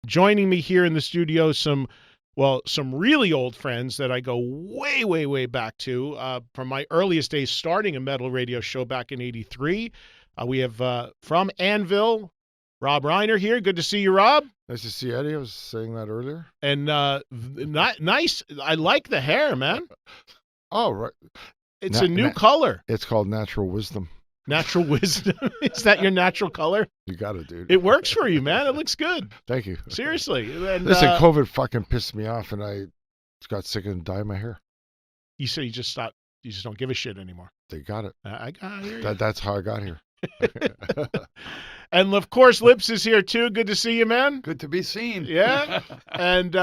Joining me here in the studio, some really old friends that I go way, way, way back to from my earliest days starting a metal radio show back in '83. We have from Anvil, Rob Reiner here. Good to see you, Rob. Nice to see you, Eddie. I was saying that earlier. And nice. I like the hair, man. Oh, right. It's a new color. It's called natural wisdom. Natural wisdom. Is that your natural color? You got it, dude. It works for you, man. It looks good. Thank you. Seriously. And, listen, COVID fucking pissed me off, and I got sick and dyed my hair. You said you just stopped. You just don't give a shit anymore. They got it. I got it. That's how I got here. And of course, Lips is here too. Good to see you, man. Good to be seen. Yeah. And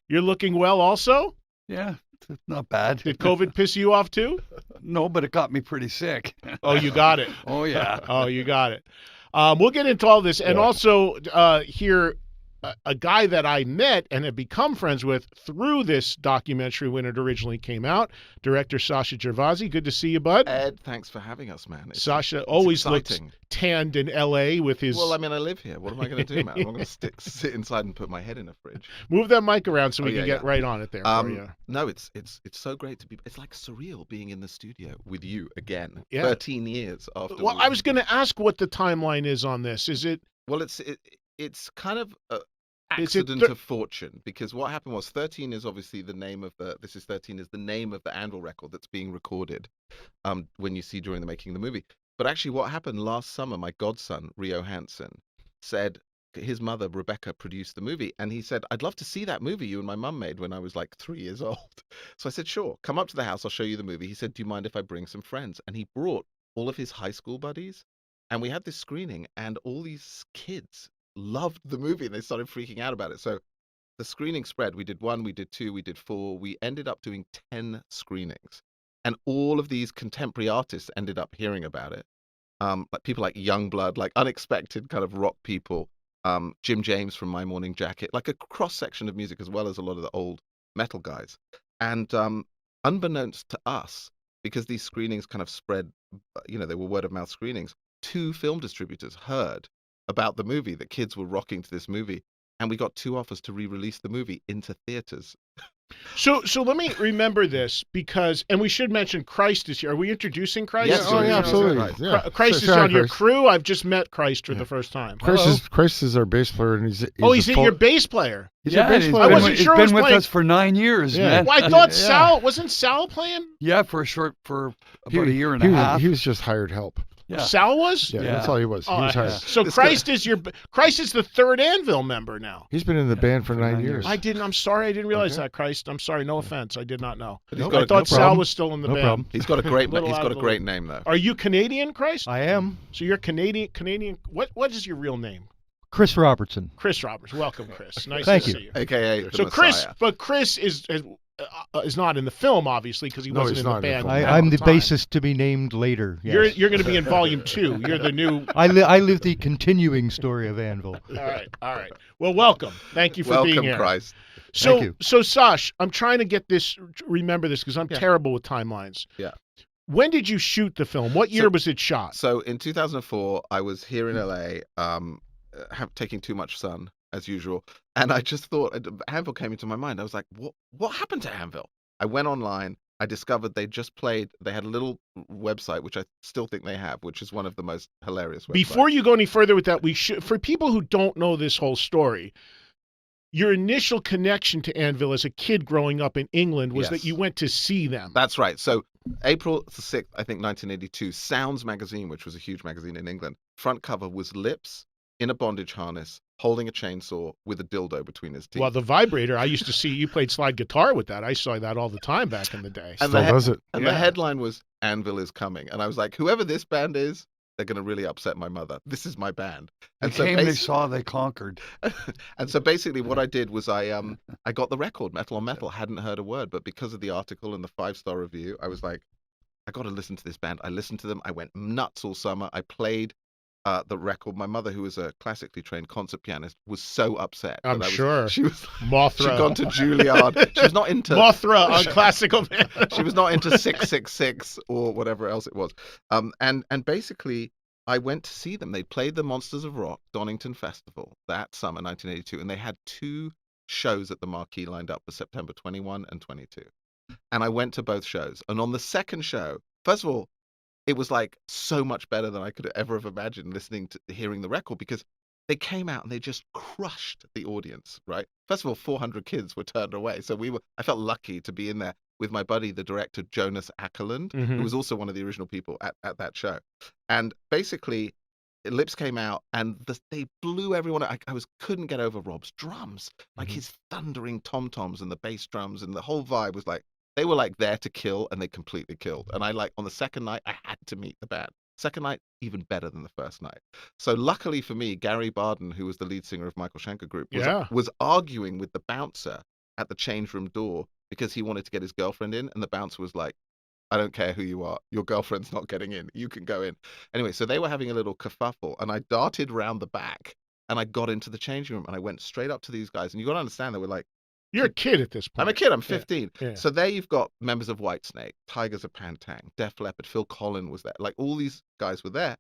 you're looking well also? Yeah, not bad. Did COVID piss you off too? No, but it got me pretty sick. Oh, you got it. Oh, yeah. Oh, you got it. We'll get into all this. And also here, a guy that I met and have become friends with through this documentary when it originally came out, director Sasha Gervasi. Good to see you, bud. Ed, thanks for having us, man. Sasha always looks tanned in L.A. with his... Well, I mean, I live here. What am I going to do, man? I'm not going to sit inside and put my head in a fridge. Move that mic around so we can get right on it there for you. No, it's so great to be... It's like surreal being in the studio with you again. Yeah. 13 years after... Well, I was going to ask what the timeline is on this. Is it... Well, it's kind of accident of fortune, because what happened was 13 is obviously the name of the... This is 13 is the name of the Anvil record that's being recorded when you see during the making of the movie. But actually what happened last summer, my godson, Rio Hansen, said his mother, Rebecca, produced the movie. And he said, I'd love to see that movie you and my mum made when I was like 3 years old. So I said, sure, come up to the house. I'll show you the movie. He said, do you mind if I bring some friends? And he brought all of his high school buddies. And we had this screening and all these kids loved the movie and they started freaking out about it. So the screening spread. We did 1, we did 2, we did 4. We ended up doing 10 screenings. And all of these contemporary artists ended up hearing about it. Like people like Youngblood, like unexpected kind of rock people, Jim James from My Morning Jacket, like a cross section of music as well as a lot of the old metal guys. And unbeknownst to us, because these screenings kind of spread, they were word of mouth screenings, 2 film distributors heard about the movie, that kids were rocking to this movie. And we got 2 offers to re-release the movie into theaters. So let me remember this and we should mention Christ is here. Are we introducing Christ? Yes, absolutely. Yeah. Christ is on your crew. I've just met Christ for the first time. Christ is our bass player, and he's your bass player. He's our bass player. I wasn't sure he was with playing. us for 9 years, man. Well, I thought wasn't Sal playing? Yeah, for about a year and a half. He was just hired help. Yeah. Sal was? Yeah, that's all he was. He was hired. So Christ is the third Anvil member now. He's been in the band for 9 years. I'm sorry, I didn't realize that, Christ. I'm sorry, no offense. I did not know. I thought Sal was still in the band. Problem. He's got a great name though. Are you Canadian, Christ? I am. So you're Canadian. What is your real name? Chris Robertson. Chris Roberts. Welcome, Chris. Nice Thank to you. see you. AKA the So Messiah. Chris is not in the film, obviously, because he wasn't in the band. I'm the bassist to be named later. Yes. You're going to be in Volume 2. You're the new... I live the continuing story of Anvil. All right. Well, welcome. Thank you for being here. Welcome, Christ. Thank you. So, Sash, I'm trying to get this, remember this, because I'm terrible with timelines. Yeah. When did you shoot the film? What year was it shot? So in 2004, I was here in LA, taking too much sun, as usual. And I just thought, Anvil came into my mind. I was like, what happened to Anvil? I went online. I discovered they had a little website, which I still think they have, which is one of the most hilarious websites. Before you go any further with that, for people who don't know this whole story, your initial connection to Anvil as a kid growing up in England was that you went to see them. That's right. So April 6th, I think 1982, Sounds magazine, which was a huge magazine in England, front cover was Lips in a bondage harness, holding a chainsaw with a dildo between his teeth. Well, the vibrator, I used to see you played slide guitar with that. I saw that all the time back in the day. And Still does it. And the headline was Anvil is coming. And I was like, whoever this band is, they're going to really upset my mother. This is my band. And they saw, they conquered. And so basically what I did was I got the record, Metal on Metal, hadn't heard a word, but because of the article and the 5-star review, I was like, I got to listen to this band. I listened to them. I went nuts all summer. I played the record. My mother, who was a classically trained concert pianist, was so upset. I'm sure. She was Mothra. She'd gone to Juilliard. She was not into Mothra on classical piano. She was not into 666 or whatever else it was. And basically I went to see them. They played the Monsters of Rock Donington Festival that summer, 1982, and they had 2 shows at the Marquee lined up for September 21 and 22. And I went to both shows. And on the second show, first of all, it was like so much better than I could ever have imagined hearing the record, because they came out and they just crushed the audience, right? First of all, 400 kids were turned away. So I felt lucky to be in there with my buddy, the director, Jonas Ackerland, who was also one of the original people at that show. And basically, Lips came out and they blew everyone. I couldn't get over Rob's drums, like his thundering tom-toms and the bass drums, and the whole vibe was like, they were like there to kill, and they completely killed. And on the second night, I had to meet the band. Second night, even better than the first night. So luckily for me, Gary Barden, who was the lead singer of Michael Schenker Group, was arguing with the bouncer at the change room door because he wanted to get his girlfriend in, and the bouncer was like, I don't care who you are. Your girlfriend's not getting in. You can go in. Anyway, so they were having a little kerfuffle, and I darted round the back, and I got into the changing room, and I went straight up to these guys. And you got to understand, they were like, you're a kid at this point. I'm a kid. I'm 15. Yeah. So there you've got members of Whitesnake, Tigers of Pantang, Def Leppard, Phil Collins was there. Like, all these guys were there.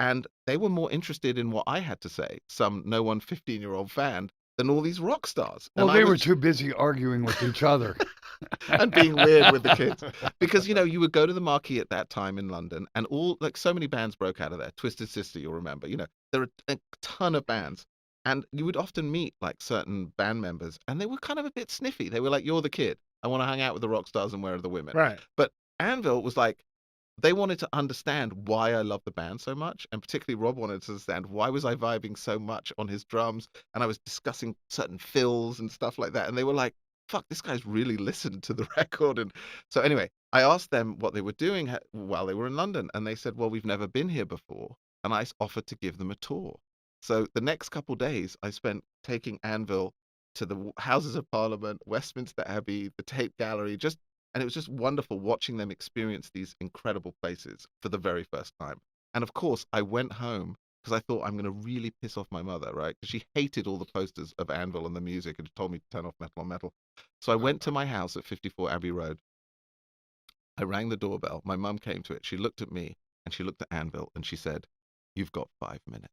And they were more interested in what I had to say, some no one 15-year-old fan, than all these rock stars. Well, they were too busy arguing with each other. And being weird with the kids. Because, you would go to the Marquee at that time in London, and so many bands broke out of there. Twisted Sister, you'll remember. There are a ton of bands. And you would often meet like certain band members, and they were kind of a bit sniffy. They were like, you're the kid. I want to hang out with the rock stars, and where are the women? Right. But Anvil was like, they wanted to understand why I loved the band so much. And particularly Rob wanted to understand why was I vibing so much on his drums. And I was discussing certain fills and stuff like that. And they were like, fuck, this guy's really listened to the record. And so anyway, I asked them what they were doing while they were in London. And they said, well, we've never been here before. And I offered to give them a tour. So the next couple days, I spent taking Anvil to the Houses of Parliament, Westminster Abbey, the Tate Gallery, and it was just wonderful watching them experience these incredible places for the very first time. And of course, I went home because I thought I'm going to really piss off my mother, right? Because she hated all the posters of Anvil and the music and told me to turn off Metal on Metal. So I went to my house at 54 Abbey Road. I rang the doorbell. My mum came to it. She looked at me and she looked at Anvil and she said, you've got 5 minutes.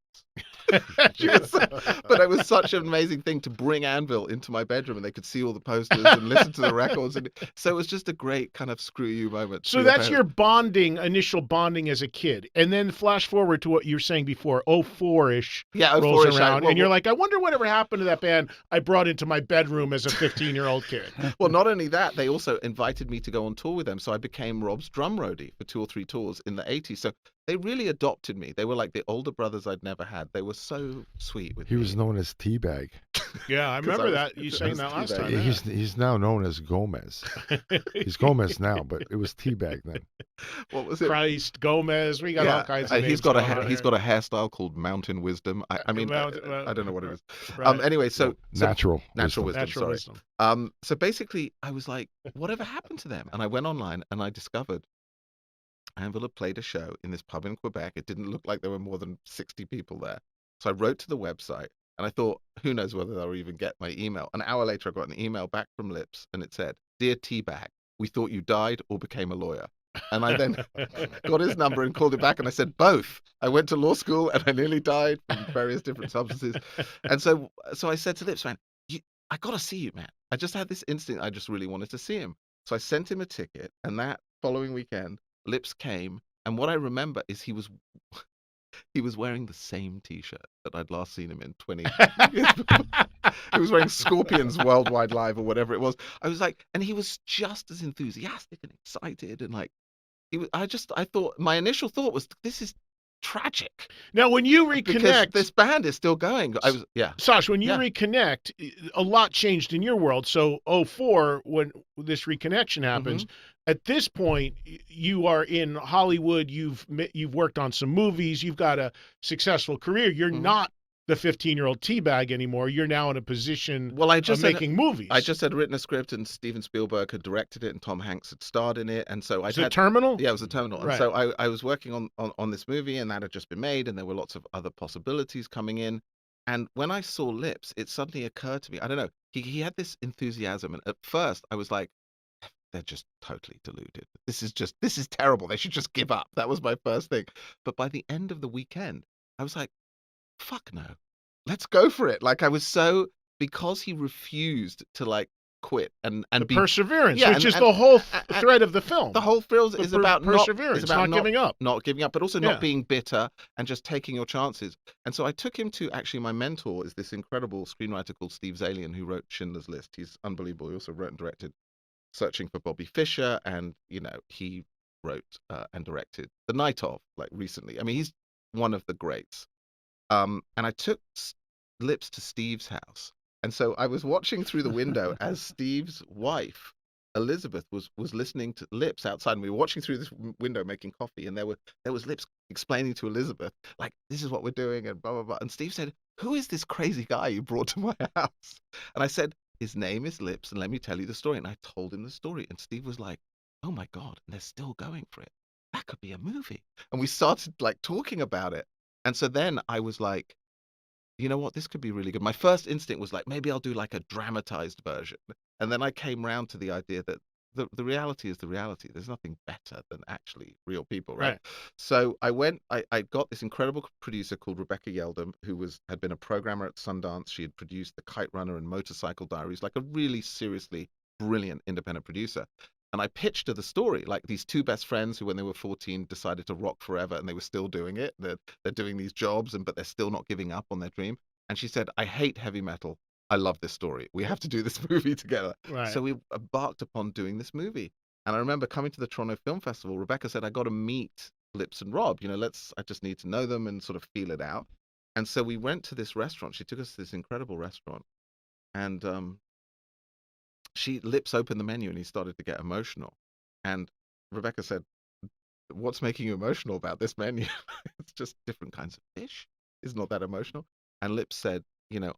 But it was such an amazing thing to bring Anvil into my bedroom, and they could see all the posters and listen to the records. And so it was just a great kind of screw you moment. So that's your initial bonding as a kid. And then flash forward to what you were saying before, 04-ish rolls around, and you're like, I wonder whatever happened to that band I brought into my bedroom as a 15-year-old kid. Well, not only that, they also invited me to go on tour with them. So I became Rob's drum roadie for 2 or 3 tours in the 80s. So they really adopted me. They were like the older brothers I'd never had. They were so sweet with me. He was known as Teabag. Yeah, I remember that. You saying that last time. Yeah. He's now known as Gomez. He's Gomez now, but it was Teabag then. What was it? Christ, Gomez. We got all kinds of names. He's got a hairstyle called Mountain Wisdom. I mean, I don't know what it is. Right. Anyway, Natural wisdom. So basically, I was like, whatever happened to them? And I went online and I discovered Anvil had played a show in this pub in Quebec. It didn't look like there were more than 60 people there. So I wrote to the website, and I thought, who knows whether they'll even get my email. An hour later, I got an email back from Lips, and it said, Dear Teabag, we thought you died or became a lawyer. And I then got his number and called it back, and I said, both. I went to law school, and I nearly died from various different substances. And so I said to Lips, man, I got to see you, man. I just had this instinct. I just really wanted to see him. So I sent him a ticket, and that following weekend, Lips came, and what I remember is he was wearing the same T-shirt that I'd last seen him in 20 years before. He was wearing Scorpions Worldwide Live or whatever it was. I was like, and he was just as enthusiastic and excited, and like, I thought, my initial thought was, this is tragic. Now, when you reconnect, because this band is still going. Sash, when you reconnect, a lot changed in your world. So 04, when this reconnection happens, at this point, you are in Hollywood. You've worked on some movies. You've got a successful career. You're not the 15-year-old Teabag anymore. You're now in a position of making movies. I just had written a script, and Steven Spielberg had directed it, and Tom Hanks had starred in it. And so Was it Terminal? Yeah, it was a Terminal. And so I was working on this movie, and that had just been made, and there were lots of other possibilities coming in. And when I saw Lips, it suddenly occurred to me, I don't know, he had this enthusiasm. And at first, I was like, they're just totally deluded. This is terrible. They should just give up. That was my first thing. But by the end of the weekend, I was like, fuck no, let's go for it. Like I was so, because he refused to like quit and the be perseverance, yeah, which is the whole thread of the film. the whole film is about perseverance, not giving up, but also not being bitter and just taking your chances. And so I took him to, actually, my mentor is this incredible screenwriter called Steve Zalian, who wrote Schindler's List. He's unbelievable. He also wrote and directed Searching for Bobby Fischer, and he wrote and directed The Night Of, like, recently. I mean, he's one of the greats. And I took Lips to Steve's house. And so I was watching through the window as Steve's wife, Elizabeth, was listening to Lips outside. And we were watching through this window making coffee. And there was Lips explaining to Elizabeth, like, this is what we're doing and blah, blah, blah. And Steve said, who is this crazy guy you brought to my house? And I said, his name is Lips, and let me tell you the story. And I told him the story. And Steve was like, oh, my God, and they're still going for it. That could be a movie. And we started, like, talking about it. And so then I was like, you know what, this could be really good. My first instinct was like, maybe I'll do like a dramatized version. And then I came round to the idea that the reality is the reality. There's nothing better than actually real people, right? So I got this incredible producer called Rebecca Yeldam, who had been a programmer at Sundance. She had produced The Kite Runner and Motorcycle Diaries, like a really seriously brilliant independent producer. And I pitched her the story, like these two best friends who, when they were 14, decided to rock forever, and they were still doing it. They're doing these jobs, but they're still not giving up on their dream. And she said, I hate heavy metal. I love this story. We have to do this movie together. Right. So we embarked upon doing this movie. And I remember coming to the Toronto Film Festival, Rebecca said, I got to meet Lips and Rob. I just need to know them and sort of feel it out. And so we went to this restaurant. She took us to this incredible restaurant. And Lips opened the menu and he started to get emotional. And Rebecca said, what's making you emotional about this menu? It's just different kinds of fish. It's not that emotional. And Lips said,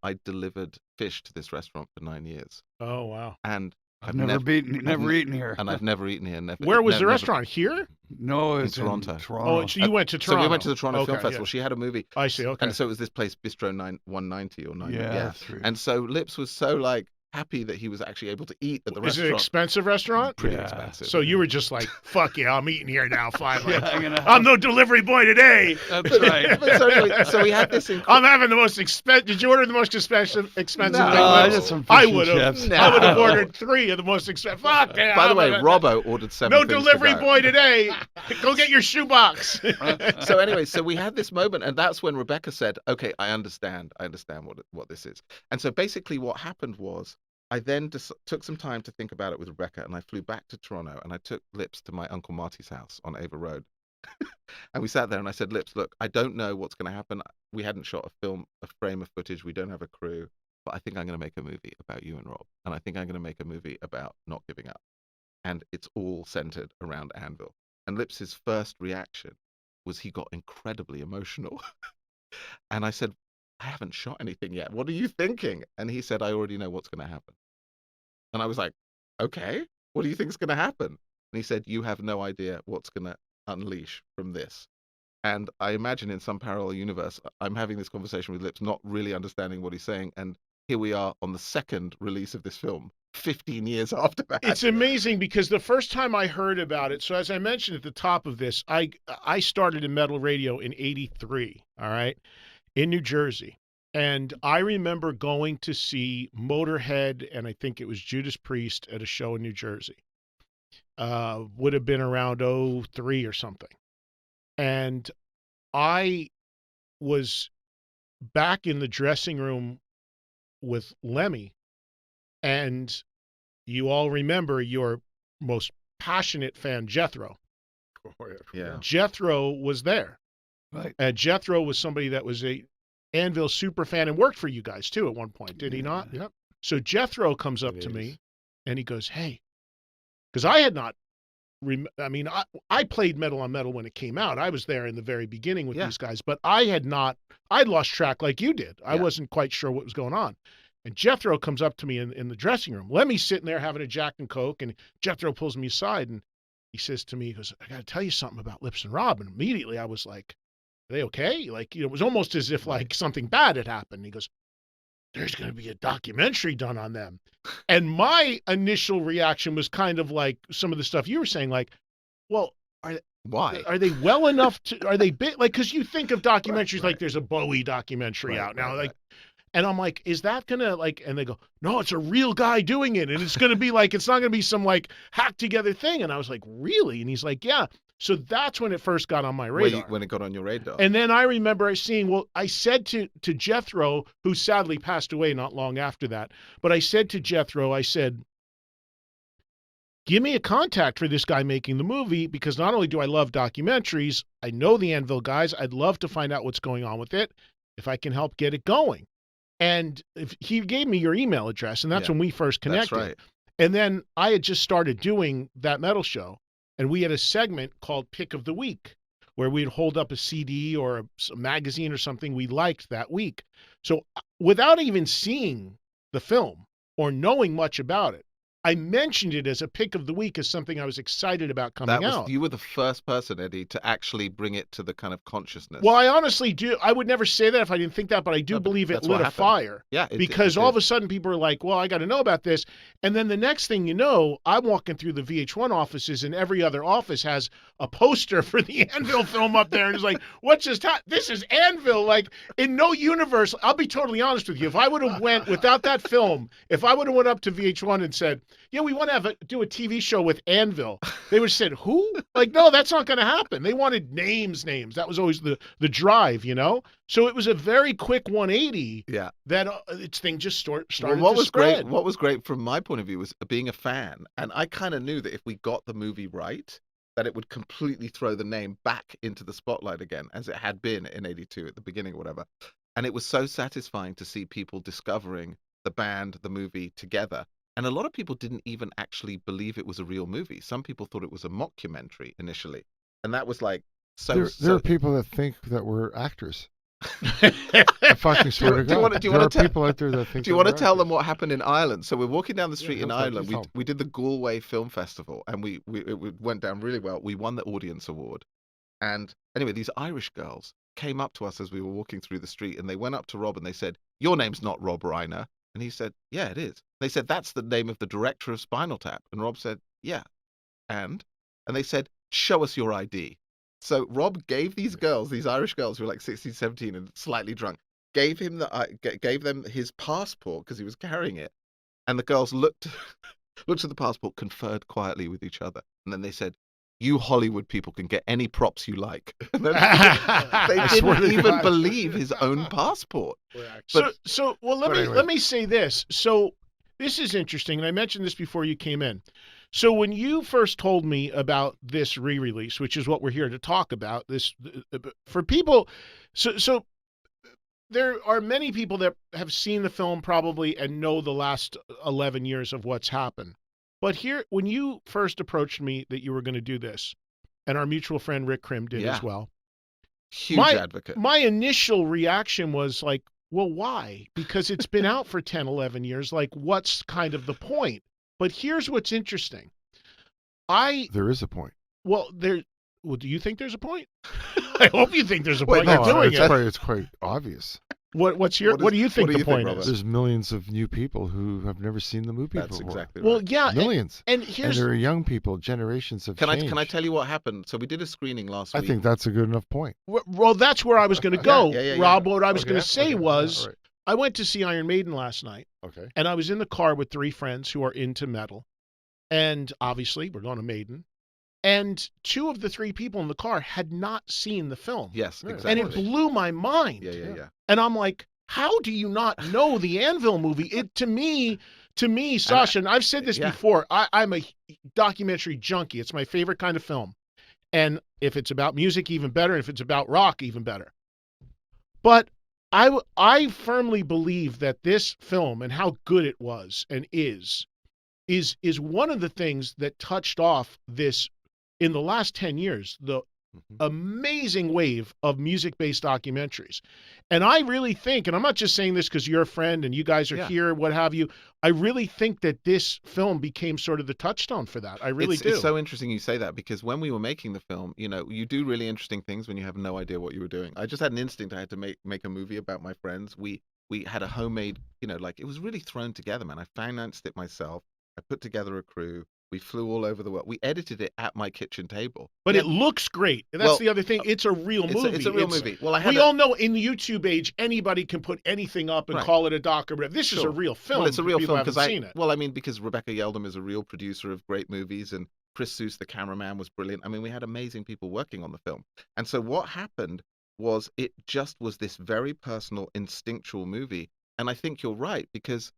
I delivered fish to this restaurant for 9 years. Oh, wow. And I've never eaten here. And I've never eaten here. Where was the restaurant? Here? No, it's in Toronto. Oh, so you went to Toronto. So we went to the Toronto Film Festival. Yeah. She had a movie. I see, okay. And so it was this place, Bistro 190 or 90. Yeah. And so Lips was so like happy that he was actually able to eat at the restaurant. Is it an expensive restaurant? Pretty expensive. So you were just like, fuck yeah, I'm eating here now, finally. I'm no delivery boy today. That's right. So we had this I'm having the most expensive. Did you order the most expensive thing? No, I did some fish would have. No. I would have ordered 3 of the most expensive. Fuck yeah. By the way, Robbo ordered 7 No delivery boy today. Go get your shoebox. So anyway, so we had this moment, and that's when Rebecca said, okay, I understand what this is. And so basically what happened was, I then took some time to think about it with Rebecca, and I flew back to Toronto, and I took Lips to my Uncle Marty's house on Ava Road. And we sat there, and I said, Lips, look, I don't know what's going to happen. We hadn't shot a frame of footage. We don't have a crew, but I think I'm going to make a movie about you and Rob. And I think I'm going to make a movie about not giving up. And it's all centered around Anvil. And Lips's first reaction was he got incredibly emotional. And I said, I haven't shot anything yet. What are you thinking? And he said, I already know what's going to happen. And I was like, okay, what do you think is going to happen? And he said, you have no idea what's going to unleash from this. And I imagine in some parallel universe, I'm having this conversation with Lips, not really understanding what he's saying. And here we are on the second release of this film, 15 years after that. It's amazing because the first time I heard about it, so as I mentioned at the top of this, I started in metal radio in '83, all right, in New Jersey. And I remember going to see Motorhead, and I think it was Judas Priest at a show in New Jersey. Would have been around '03 or something. And I was back in the dressing room with Lemmy, and you all remember your most passionate fan, Jethro. Yeah. Jethro was there. Right. And Jethro was somebody that was a Anvil super fan and worked for you guys too at one point, did he not? Yep. So Jethro comes up to me and he goes, hey, because I had not, I played Metal on Metal when it came out. I was there in the very beginning with these guys, but I'd lost track like you did. I wasn't quite sure what was going on. And Jethro comes up to me in the dressing room. Lemmy's sitting there having a Jack and Coke, and Jethro pulls me aside and he says to me, he goes, I got to tell you something about Lips and Rob. And immediately I was like, are they okay? Like, it was almost as if like something bad had happened. He goes, there's going to be a documentary done on them. And my initial reaction was kind of like some of the stuff you were saying, like, well, why are they well enough to, are they big? Like, because you think of documentaries Right. like there's a Bowie documentary out now, right. like, and I'm like, is that gonna like, and they go, no, it's a real guy doing it. And it's gonna be like, it's not gonna be some like hacked together thing. And I was like, really? And he's like, yeah. So that's when it first got on my radar. when it got on your radar. And then I remember seeing, well, I said to Jethro, who sadly passed away not long after that, but I said to Jethro, I said, give me a contact for this guy making the movie, because not only do I love documentaries, I know the Anvil guys. I'd love to find out what's going on with it, if I can help get it going. And if he gave me your email address, and that's when we first connected. That's right. And then I had just started doing that metal show, and we had a segment called Pick of the Week, where we'd hold up a CD or a magazine or something we liked that week. So without even seeing the film or knowing much about it, I mentioned it as a pick of the week, as something I was excited about coming out. You were the first person, Eddie, to actually bring it to the kind of consciousness. Well, I honestly do. I would never say that if I didn't think that, but I do believe it lit a fire. Yeah. Because all of a sudden people are like, well, I got to know about this. And then the next thing you know, I'm walking through the VH1 offices, and every other office has a poster for the Anvil film up there. And it's like, what just happened? This is Anvil. Like, in no universe, I'll be totally honest with you. If I would have went without that film, if I would have went up to VH1 and said, yeah, we want to do a TV show with Anvil, they would have said, who? Like, no, that's not going to happen. They wanted names. That was always the drive, you know? So it was a very quick 180. Yeah. That its thing just started what to was spread. What was great from my point of view was being a fan. And I kind of knew that if we got the movie right, that it would completely throw the name back into the spotlight again, as it had been in 82 at the beginning or whatever. And it was so satisfying to see people discovering the band, the movie together. And a lot of people didn't even actually believe it was a real movie. Some people thought it was a mockumentary initially. And that was like, there are people that think that we're actors. I fucking swear to God. There are people out there that think. Do you want to tell them what happened in Ireland? So we're walking down the street in like Ireland. We did the Galway Film Festival, and it went down really well. We won the audience award. And anyway, these Irish girls came up to us as we were walking through the street, and they went up to Rob and they said, "Your name's not Rob Reiner." And he said, "Yeah, it is." They said, "That's the name of the director of Spinal Tap." And Rob said, "Yeah." And they said, "Show us your ID." So Rob gave these girls, these Irish girls who were like 16, 17 and slightly drunk, gave them his passport because he was carrying it. And the girls looked at the passport, conferred quietly with each other. And then they said, "You Hollywood people can get any props you like." And then they didn't even believe his own passport. Let me say this. So this is interesting, and I mentioned this before you came in. So when you first told me about this re-release, which is what we're here to talk about, this for people, so there are many people that have seen the film probably and know the last 11 years of what's happened. But here, when you first approached me that you were going to do this, and our mutual friend Rick Krim did as well. Huge advocate. My initial reaction was like, well, why? Because it's been out for 10, 11 years. Like, what's kind of the point? But here's what's interesting. There is a point. Well, do you think there's a point? I hope you think there's a point. You're doing it. It's quite obvious. What do you think the point is? There's millions of new people who have never seen the movie That's before. exactly right. Well, yeah. Millions. And there are young people, generations have changed. Can I tell you what happened? So we did a screening last week. I think that's a good enough point. Well, that's where I was going to go, Rob. What I was going to say was, right. I went to see Iron Maiden last night. Okay. And I was in the car with 3 friends who are into metal. And obviously, we're going to Maiden. And 2 of the 3 people in the car had not seen the film. Yes, exactly. And it blew my mind. Yeah. And I'm like, how do you not know the Anvil movie? To me, Sasha, and I've said this before, I'm a documentary junkie. It's my favorite kind of film. And if it's about music, even better. And if it's about rock, even better. But I firmly believe that this film and how good it was and is one of the things that touched off this, in the last 10 years, the amazing wave of music-based documentaries. And I really think, and I'm not just saying this because you're a friend and you guys are here, what have you, I really think that this film became sort of the touchstone for that. I really do. It's so interesting you say that, because when we were making the film, you do really interesting things when you have no idea what you were doing. I just had an instinct I had to make a movie about my friends. We We had a homemade, like it was really thrown together, man. I financed it myself. I put together a crew. We flew all over the world. We edited it at my kitchen table. But it looks great. That's Well, the other thing. It's a real movie. It's a real movie. Well, we all know in the YouTube age, anybody can put anything up and Right. call it a doc or whatever. This is a real film. Well, it's a real People film haven't seen it. Well, I mean, because Rebecca Yeldum is a real producer of great movies, and Chris Seuss, the cameraman, was brilliant. I mean, we had amazing people working on the film. And so what happened was it just was this very personal, instinctual movie. And I think you're right, because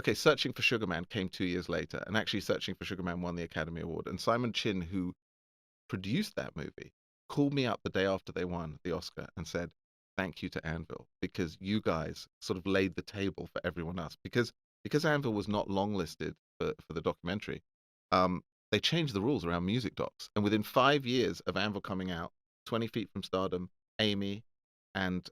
okay, Searching for Sugar Man came 2 years later, and actually Searching for Sugar Man won the Academy Award. And Simon Chin, who produced that movie, called me up the day after they won the Oscar and said, thank you to Anvil, because you guys sort of laid the table for everyone else. Because Anvil was not longlisted for the documentary, they changed the rules around music docs. And within 5 years of Anvil coming out, 20 Feet from Stardom, Amy, and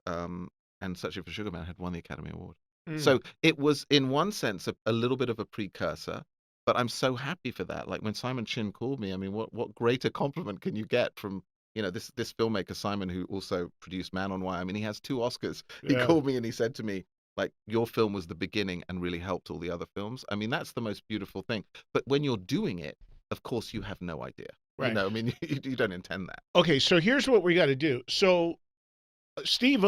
Searching for Sugar Man had won the Academy Award. So it was, in one sense, a little bit of a precursor, but I'm so happy for that. Like when Simon Chin called me, I mean, what greater compliment can you get from, this filmmaker, Simon, who also produced Man on Wire? I mean, he has 2 Oscars. He called me and he said to me, like, your film was the beginning and really helped all the other films. I mean, that's the most beautiful thing. But when you're doing it, of course, you have no idea. Right. I mean, you don't intend that. Okay, so here's what we got to do. So, Steve,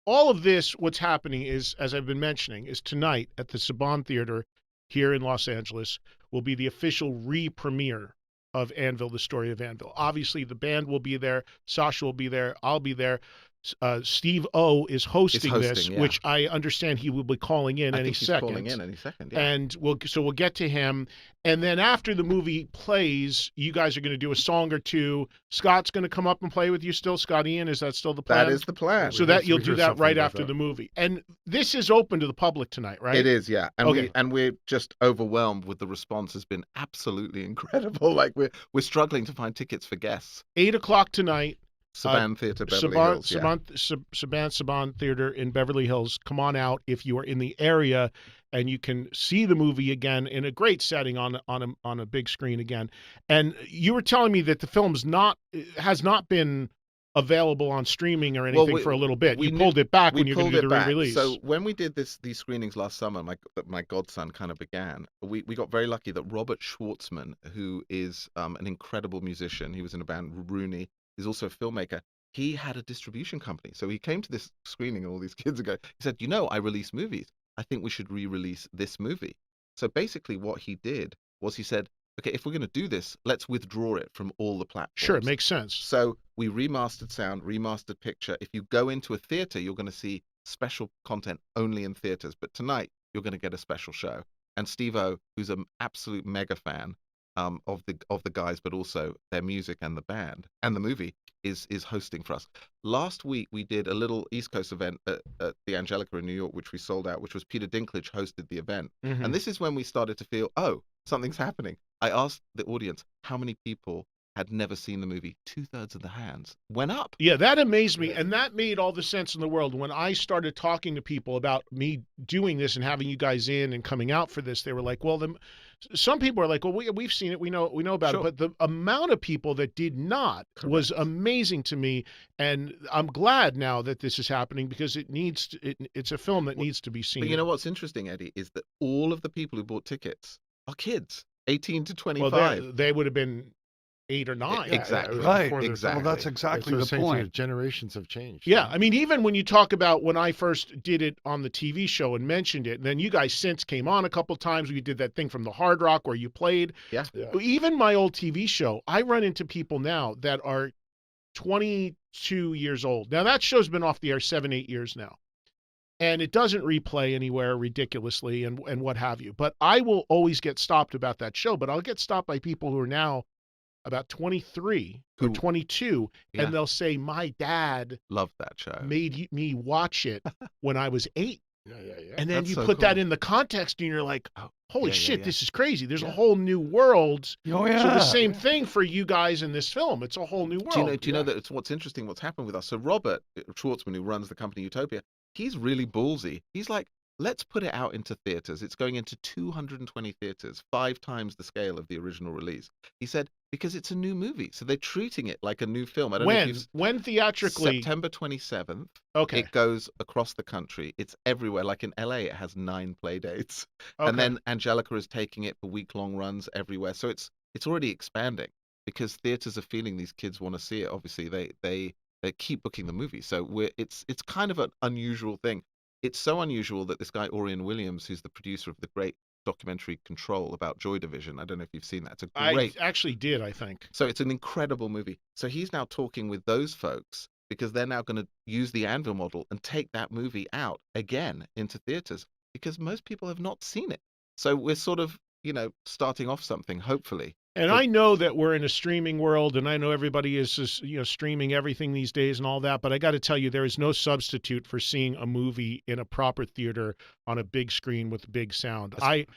all of this, what's happening is, as I've been mentioning, is tonight at the Saban Theater here in Los Angeles will be the official re-premiere of Anvil, the story of Anvil. Obviously, the band will be there. Sasha will be there. I'll be there. Steve O is hosting this, yeah. which I understand he will be calling in any second. Calling in any second, yeah. And we'll get to him. And then after the movie plays, you guys are going to do a song or two. Scott's going to come up and play with you still. Scott Ian, is that still the plan? That is the plan. So that you'll do that right after the movie. And this is open to the public tonight, right? It is, yeah. And Okay. we're just overwhelmed with the response. Has been absolutely incredible. Like we're struggling to find tickets for guests. 8:00 tonight. Saban Theater, Beverly Hills. Saban Theater in Beverly Hills. Come on out if you are in the area, and you can see the movie again in a great setting on a big screen again. And you were telling me that the film has not been available on streaming or anything for a little bit. You pulled it back when you're going to do the re-release. So when we did these screenings last summer, my godson kind of began. We got very lucky that Robert Schwartzman, who is an incredible musician, he was in a band Rooney. He's also a filmmaker. He had a distribution company. So he came to this screening and all these kids ago. He said, I release movies. I think we should re-release this movie. So basically what he did was he said, okay, if we're going to do this, let's withdraw it from all the platforms. Sure, it makes sense. So we remastered sound, remastered picture. If you go into a theater, you're going to see special content only in theaters. But tonight, you're going to get a special show. And Steve-O, who's an absolute mega fan, of the guys, but also their music and the band and the movie is hosting for us. Last week we did a little East Coast event at the Angelica in New York, which we sold out, which was Peter Dinklage hosted the event. Mm-hmm. And this is when we started to feel, something's happening. I asked the audience how many people had never seen the movie. 2/3 of the hands went up. Yeah, that amazed me, and that made all the sense in the world. When I started talking to people about me doing this and having you guys in and coming out for this, they were like, well, some people are like, well, we've seen it, we know about it, but the amount of people that did not was amazing to me, and I'm glad now that this is happening because it's a film that needs to be seen. But you know what's interesting, Eddie, is that all of the people who bought tickets are kids, 18 to 25. Well, they would have been 8 or 9. Exactly. Right. Exactly. Well, that's exactly the point. Generations have changed. Yeah, I mean, even when you talk about when I first did it on the TV show and mentioned it, and then you guys since came on a couple times. We did that thing from the Hard Rock where you played. Yeah. Even my old TV show, I run into people now that are 22 years old. Now, that show's been off the air 7-8 years now. And it doesn't replay anywhere ridiculously and what have you. But I will always get stopped about that show. But I'll get stopped by people who are now about 23 or 22, and they'll say, my dad loved that show, made me watch it when I was 8. Yeah. And then That's you so put cool. that in the context, and you're like, holy shit, yeah. this is crazy. There's a whole new world. Oh, yeah. So the same thing for you guys in this film. It's a whole new world. Do you know that it's what's interesting, what's happened with us? So Robert Schwartzman, who runs the company Utopia, he's really ballsy. He's like, let's put it out into theaters. It's going into 220 theaters, 5 times the scale of the original release. He said, because it's a new movie. So they're treating it like a new film. I don't know if you've... When theatrically? September 27th. Okay. It goes across the country. It's everywhere. Like in LA, it has 9 play dates. Okay. And then Angelica is taking it for week-long runs everywhere. So it's already expanding because theaters are feeling these kids want to see it. Obviously, they keep booking the movie. So it's kind of an unusual thing. It's so unusual that this guy, Orion Williams, who's the producer of the great documentary Control about Joy Division, I don't know if you've seen that. It's a great... I actually did, I think. So it's an incredible movie. So he's now talking with those folks because they're now going to use the Anvil model and take that movie out again into theaters because most people have not seen it. So we're sort of, starting off something, hopefully. And I know that we're in a streaming world, and I know everybody is just, streaming everything these days and all that. But I got to tell you, there is no substitute for seeing a movie in a proper theater on a big screen with big sound.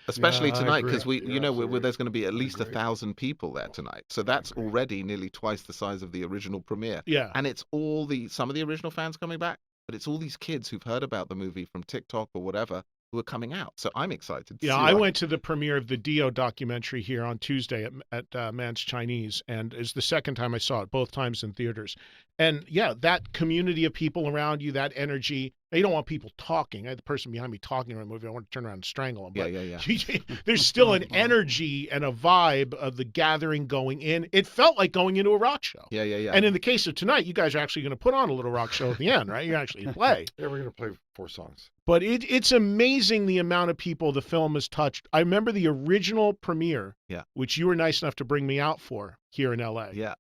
Especially tonight, because Absolutely. there's going to be at least 1,000 people there tonight. So that's already nearly twice the size of the original premiere. Yeah. And it's some of the original fans coming back, but it's all these kids who've heard about the movie from TikTok or whatever who are coming out. So I'm excited. Yeah, I went to the premiere of the Dio documentary here on Tuesday at Man's Chinese, and it's the second time I saw it, both times in theaters. And yeah, that community of people around you, that energy. You don't want people talking. I had the person behind me talking during the movie. I want to turn around and strangle him. But yeah. There's still an energy and a vibe of the gathering going in. It felt like going into a rock show. Yeah. And in the case of tonight, you guys are actually going to put on a little rock show at the end, right? You actually play. Yeah, we're going to play 4 songs. But it's amazing the amount of people the film has touched. I remember the original premiere, which you were nice enough to bring me out for here in LA. Yeah.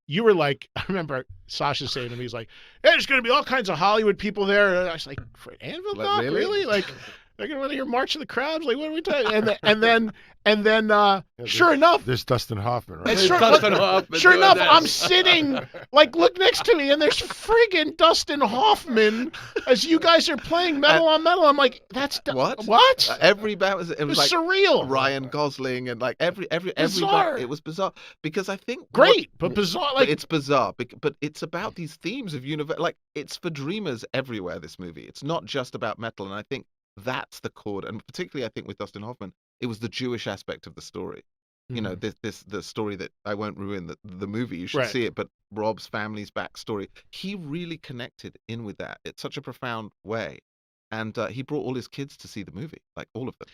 You were like, I remember Sasha saying to me, he's like, hey, there's going to be all kinds of Hollywood people there. And I was like, for Anvil Doc? Really? Like, they're going to want to hear March of the Crabs? Like, what are we talking? And then, sure enough. There's Dustin Hoffman, right? Sure enough, I'm sitting, like, look next to me, and there's friggin' Dustin Hoffman as you guys are playing Metal on Metal. I'm like, that's... What? Every band it was like surreal. Ryan Gosling and like every bizarre. It was bizarre because I think but bizarre. Like, it's bizarre, but it's about these themes of like it's for dreamers everywhere. This movie, it's not just about metal, and I think that's the chord, and particularly I think with Dustin Hoffman, it was the Jewish aspect of the story. The story that I won't ruin the movie. You should see it, but Rob's family's backstory, he really connected in with that. It's such a profound way. And he brought all his kids to see the movie, like all of them.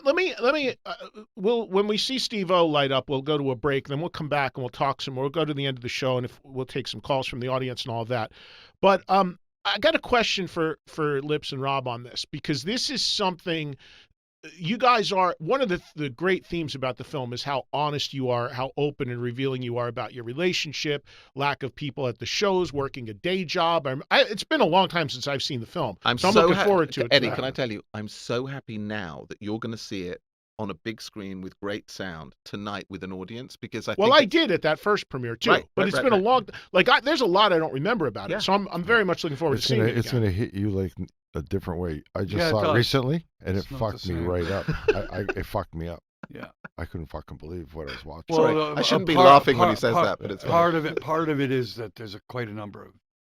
Let me. When we see Steve-O light up, we'll go to a break, then we'll come back and we'll talk some more. We'll go to the end of the show, and we'll take some calls from the audience and all that. But I got a question for Lips and Rob on this, because this is something. You guys are, one of the great themes about the film is how honest you are, how open and revealing you are about your relationship, lack of people at the shows, working a day job. It's been a long time since I've seen the film. I'm looking forward to it. Eddie, can I tell you, I'm so happy now that you're going to see it on a big screen with great sound tonight with an audience, because I did at that first premiere too, but it's been a long, there's a lot I don't remember about it, so I'm very much looking forward to seeing it. It's going to hit you like a different way. I just saw it recently, and it fucked me right up. It fucked me up. Yeah, I couldn't fucking believe what I was watching. Well, I shouldn't be laughing when he says that, but it's part of it is that there's quite a number of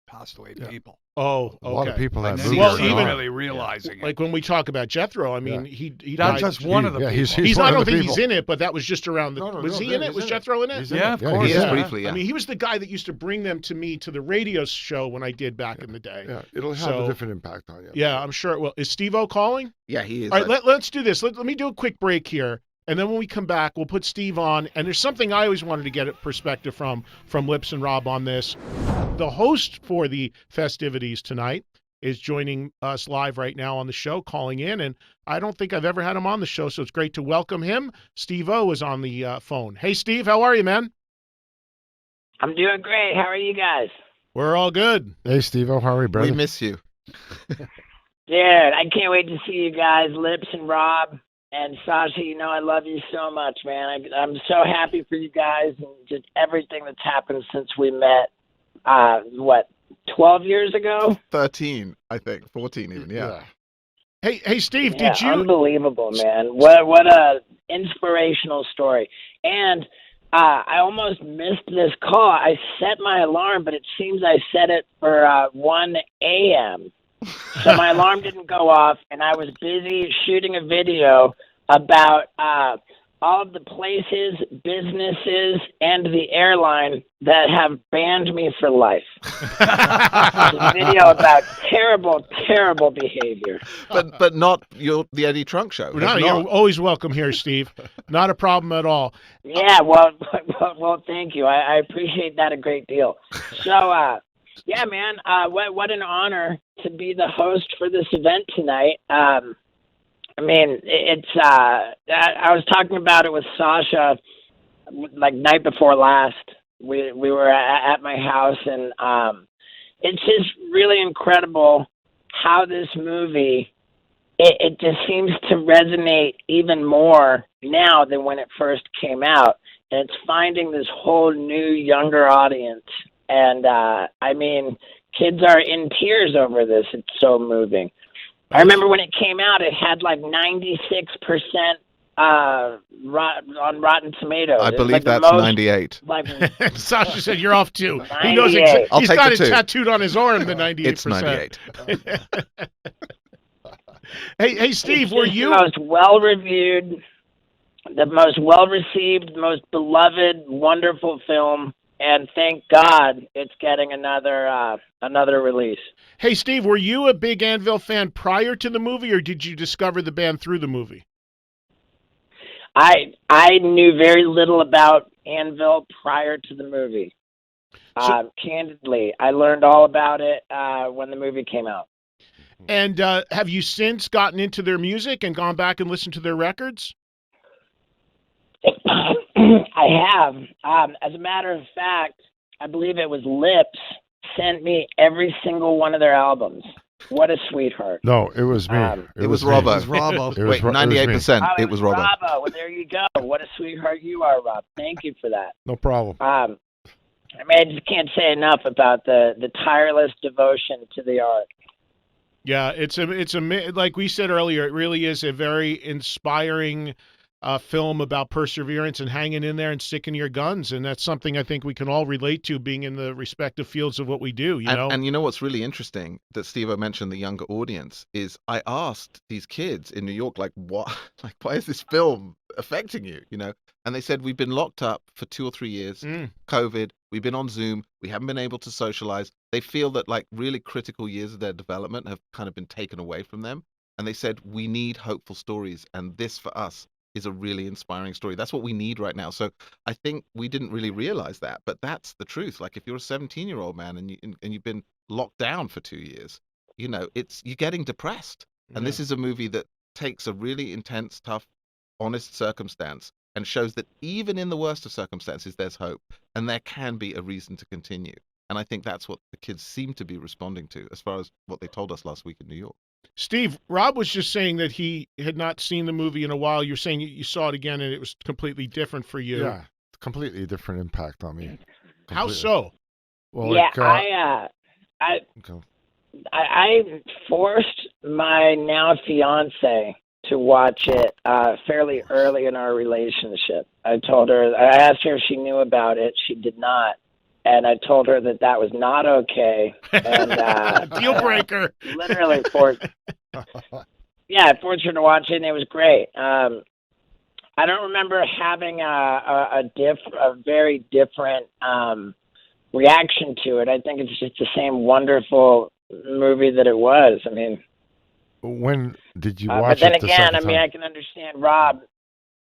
passed away people. Oh, okay. A lot of people have moved. Well, even really realizing it. Like when we talk about Jethro, I mean, he that's died. just one of the people. He's I one don't of the think people. he's in it, but that was just around the. Was he in it? Was Jethro in it? Yeah, of course. He is briefly. Yeah. I mean, he was the guy that used to bring them to me to the radio show when I did back in the day. Yeah, it'll have a different impact on you. Yeah, I'm sure it will. Is Steve-O calling? Yeah, he is. All right, let's do this. Let me do a quick break here. And then when we come back, we'll put Steve on. And there's something I always wanted to get a perspective from Lips and Rob on this. The host for the festivities tonight is joining us live right now on the show, calling in. And I don't think I've ever had him on the show, so it's great to welcome him. Steve-O is on the phone. Hey, Steve, how are you, man? I'm doing great. How are you guys? We're all good. Hey, Steve-O, how are you, brother? We miss you. Dude, I can't wait to see you guys, Lips and Rob. And Sasha, I love you so much, man. I'm so happy for you guys and just everything that's happened since we met, 12 years ago? 13, I think. 14 even, yeah. Hey, Steve, did you... Unbelievable, man. What a inspirational story. And I almost missed this call. I set my alarm, but it seems I set it for 1 a.m. So my alarm didn't go off, and I was busy shooting a video about all of the places, businesses, and the airline that have banned me for life. It's a video about terrible behavior. But not the Eddie Trunk Show. No, you're always welcome here, Steve. Not a problem at all. Yeah, well, thank you. I appreciate that a great deal. So, yeah, man, what an honor to be the host for this event tonight. I mean, it's I was talking about it with Sasha like night before last. We were at my house, and it's just really incredible how this movie it just seems to resonate even more now than when it first came out, and it's finding this whole new younger audience. And I mean, kids are in tears over this. It's so moving. I remember when it came out, it had like 96% on Rotten Tomatoes. I believe like that's 98. Like, Sasha said you're off too. 98. He knows exactly. He's got it 2. tattooed on his arm. The 98%. It's 98. Hey, Steve, were you the most well-reviewed, the most well-received, most beloved, wonderful film? And thank God it's getting another release. Hey, Steve, were you a big Anvil fan prior to the movie, or did you discover the band through the movie? I knew very little about Anvil prior to the movie. Candidly, I learned all about it when the movie came out. And have you since gotten into their music and gone back and listened to their records? I have. As a matter of fact, I believe it was Lips sent me every single one of their albums. What a sweetheart. No, it was me. It was Robbo. It was Robbo. Wait, 98%. Oh, It was Robbo. Bravo. Well, there you go. What a sweetheart you are, Rob. Thank you for that. No problem. I mean, I just can't say enough about the tireless devotion to the art. Yeah, it's a like we said earlier, it really is a very inspiring film about perseverance and hanging in there and sticking your guns, and that's something I think we can all relate to, being in the respective fields of what we do. And you know what's really interesting that Steve mentioned the younger audience is I asked these kids in New York, like, what, like, why is this film affecting you? You know, and they said we've been locked up for 2 or 3 years, COVID. We've been on Zoom. We haven't been able to socialize. They feel that like really critical years of their development have kind of been taken away from them, and they said we need hopeful stories, and this for us is a really inspiring story. That's what we need right now. So I think we didn't really realize that, but that's the truth. Like if you're a 17-year-old man and you've been locked down for 2 years, you know, you're getting depressed. And this is a movie that takes a really intense, tough, honest circumstance and shows that even in the worst of circumstances, there's hope and there can be a reason to continue. And I think that's what the kids seem to be responding to as far as what they told us last week in New York. Steve, Rob was just saying that he had not seen the movie in a while. You're saying you saw it again and it was completely different for you. Yeah, completely different impact on me. Completely. How so? Well, yeah, I forced my now fiance to watch it fairly early in our relationship. I asked her if she knew about it. She did not. And I told her that was not okay. And, deal breaker. Literally forced her to watch it, and it was great. I don't remember having a very different reaction to it. I think it's just the same wonderful movie that it was. I mean, when did you watch it? But then the again, second time? I can understand Rob.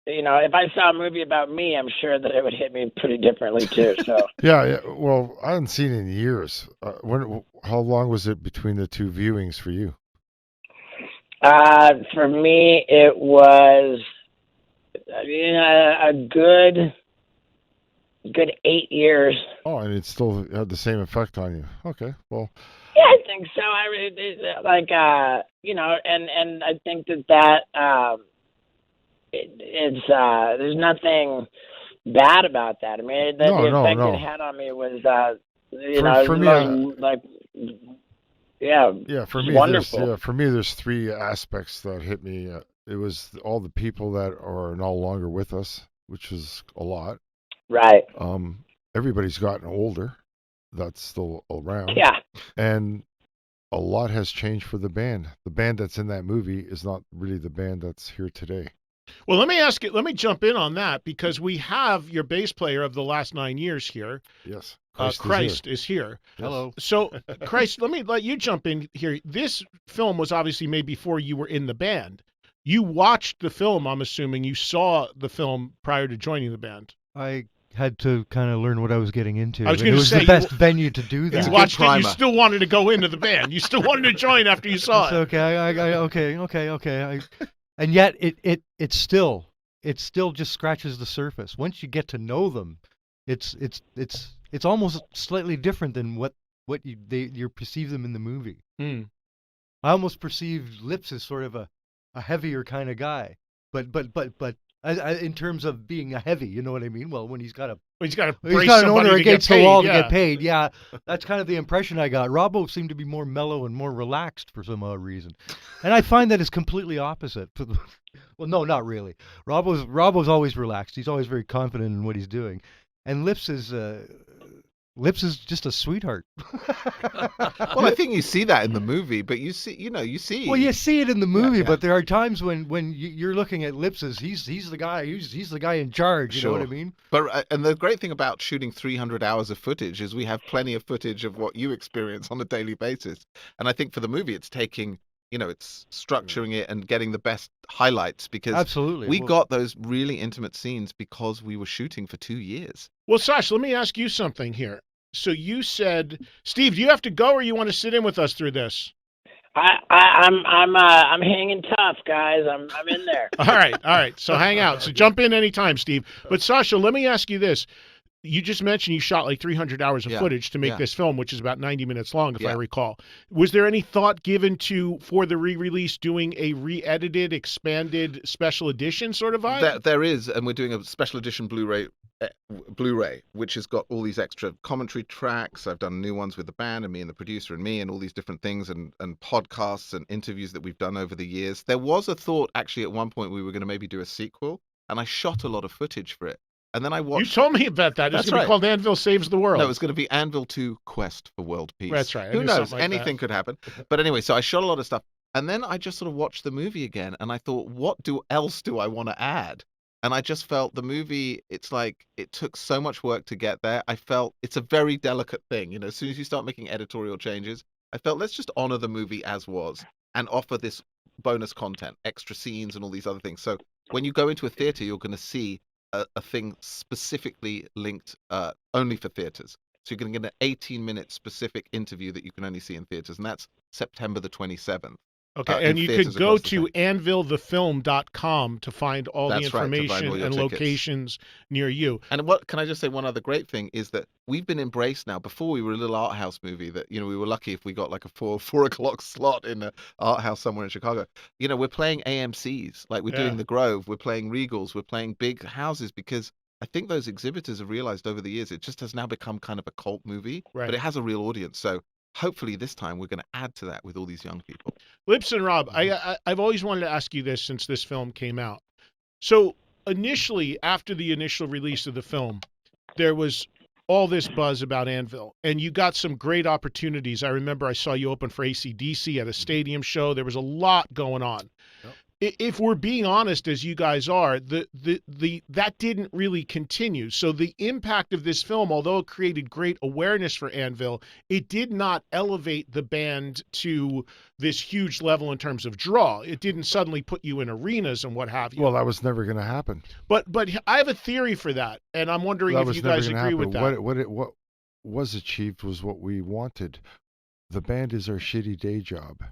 You know, if I saw a movie about me, I'm sure that it would hit me pretty differently too. So yeah. Well, I hadn't seen it in years. How long was it between the two viewings for you? For me, it was a good 8 years. Oh, and it still had the same effect on you. Okay, well. Yeah, I think so. And I think that. There's nothing bad about that. I mean, the effect it had on me was, for me, wonderful. For me, there's 3 aspects that hit me. It was all the people that are no longer with us, which is a lot. Right. Everybody's gotten older. That's still around. Yeah. And a lot has changed for the band. The band that's in that movie is not really the band that's here today. Well, let me jump in on that, because we have your bass player of the last 9 years here. Yes. Christ is here. Hello. So, Christ, let me let you jump in here. This film was obviously made before you were in the band. You watched the film, I'm assuming. You saw the film prior to joining the band. I had to kind of learn what I was getting into. I was and going it to was say, the best venue to do that. You watched it, you still wanted to go into the band. You still wanted to join after you saw It's it. okay. And yet it still just scratches the surface. Once you get to know them, it's almost slightly different than what you perceive them in the movie. Hmm. I almost perceived Lips as sort of a heavier kind of guy, but in terms of being a heavy, you know what I mean? Well, when he's got an owner against the wall to get paid, yeah, that's kind of the impression I got. Robbo seemed to be more mellow and more relaxed for some odd reason, and I find that it's completely opposite. Well, no, not really. Robbo's always relaxed. He's always very confident in what he's doing, and Lips is just a sweetheart. Well, I think you see that in the movie, but you see. Well, you see it in the movie, Yeah. but there are times when you're looking at Lips as he's the guy in charge. You know what I Sure. mean? But and the great thing about shooting 300 hours of footage is we have plenty of footage of what you experience on a daily basis. And I think for the movie, it's taking, it's structuring it and getting the best highlights, because Absolutely. we Well, got those really intimate scenes because we were shooting for 2 years. Well, Sash, let me ask you something here. So you said, Steve, do you have to go, or you want to sit in with us through this? I'm hanging tough, guys. I'm in there. All right. So hang out. So jump in anytime, Steve. But Sasha, let me ask you this. You just mentioned you shot like 300 hours of footage to make this film, which is about 90 minutes long, if I recall. Was there any thought given for the re-release doing a re-edited, expanded special edition sort of vibe? There is, and we're doing a special edition Blu-ray, which has got all these extra commentary tracks. I've done new ones with the band and me and the producer and me, and all these different things, and podcasts and interviews that we've done over the years. There was a thought, actually, at one point we were going to maybe do a sequel, and I shot a lot of footage for it. And then I watched... You told me about that. It's going to be called Anvil Saves the World. No, it's going to be Anvil 2 Quest for World Peace. That's right. Who knows? Anything could happen. But anyway, so I shot a lot of stuff. And then I just sort of watched the movie again, and I thought, what else do I want to add? And I just felt the movie, it's like it took so much work to get there. I felt it's a very delicate thing. As soon as you start making editorial changes, I felt let's just honor the movie as was and offer this bonus content, extra scenes and all these other things. So when you go into a theater, you're going to see a thing specifically linked only for theaters. So you're going to get an 18-minute specific interview that you can only see in theaters, and that's September the 27th. Okay, and you could go to anvilthefilm.com to find all the information and locations near you. And can I just say one other great thing is that we've been embraced now. Before we were a little art house movie that, we were lucky if we got like a 4 o'clock slot in an art house somewhere in Chicago. We're playing AMCs, like we're doing the Grove, we're playing Regals, we're playing big houses, because I think those exhibitors have realized over the years it just has now become kind of a cult movie, but it has a real audience. So hopefully this time we're going to add to that with all these young people. Lips and Rob, I've always wanted to ask you this since this film came out. So initially, after the initial release of the film, there was all this buzz about Anvil, and you got some great opportunities. I remember I saw you open for AC/DC at a stadium show. There was a lot going on. Yep. If we're being honest, as you guys are, that didn't really continue. So the impact of this film, although it created great awareness for Anvil, it did not elevate the band to this huge level in terms of draw. It didn't suddenly put you in arenas and what have you. Well, that was never going to happen. But I have a theory for that, and I'm wondering if you guys agree with that. What was achieved was what we wanted. The band is our shitty day job.